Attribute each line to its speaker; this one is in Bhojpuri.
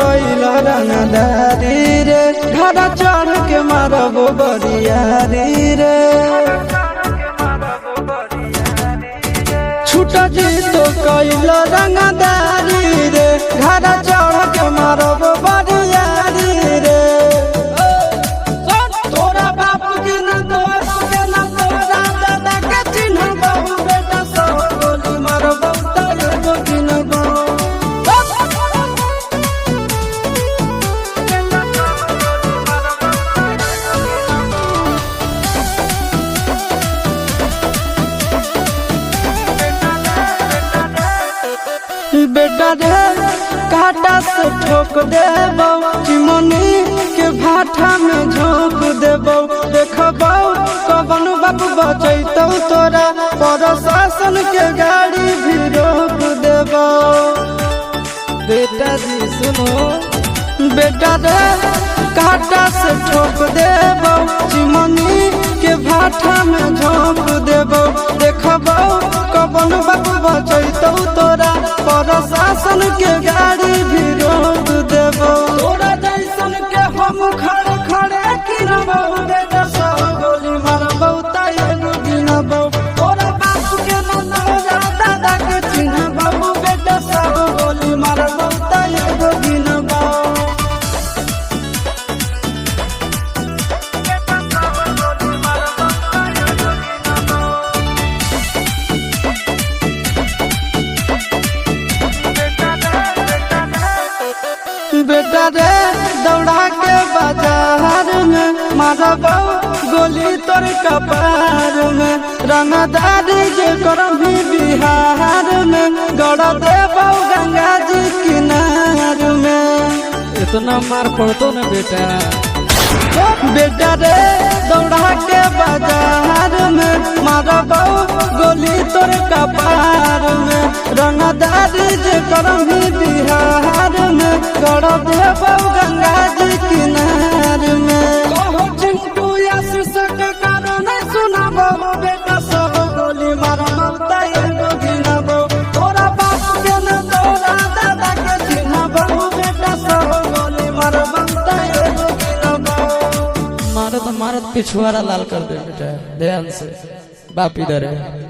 Speaker 1: कैला रंगदारी रे घड़ा चढ़ के मारब बरियारी रे छूटा जी तो कैला रंगदारी रे घड़ा चढ़ के मारब बरियारी रे तोरा बाप के न तोरा के न तोरा दादा के चिन्ह बहु बेटा सब गोली मारब तारे गोली न बेटा रे काटा से ठोक देबो चिमनी के भाटा में झोंक देबो देखबो कवन बाप बचैतौ तोरा प्रशासन के गाड़ी भी रोक देबो बेटा जी सुनो बेटा रे काटा से ठोक देबो चिमनी के भाटा में झोंक देबो देखबो कवन बाप बचैतौ तोरा प्रशासन के गाड़ी भी रोक देबो तोरा जैसन के हम खड़े खड़े गिनबो बेटा सब गोली मारबो ताये गिनबो तोरा बाप के न तोरा दादा के चिन्हबो बेटा सब गोली मारबो ताये गिनबो बेटा रे दौड़ा के बाजार में मारबो गोली तोर कपार में रंगदारी जे करभी बिहार में गड़ देबो गंगा जी किनार में
Speaker 2: इतना मार पड़तो न बेटा
Speaker 1: बेटा रे दौड़ा के बाजार में मारबो गोली तोर कपार में रंगदारी जे करभी बिहार में गड़ देबो गंगा जी किनार में कहो चिंटू या शीर्षक कारण सुनाबो बेटा सब गोली मारबो ताये गिनबो तोरा बाप के न तोरा दादा के चिन्हबो बेटा सब गोली मारबो ताये गिनबो
Speaker 2: मारत मारत पिछुआरा लाल कर दे बेटा ध्यान से बाप इधर है।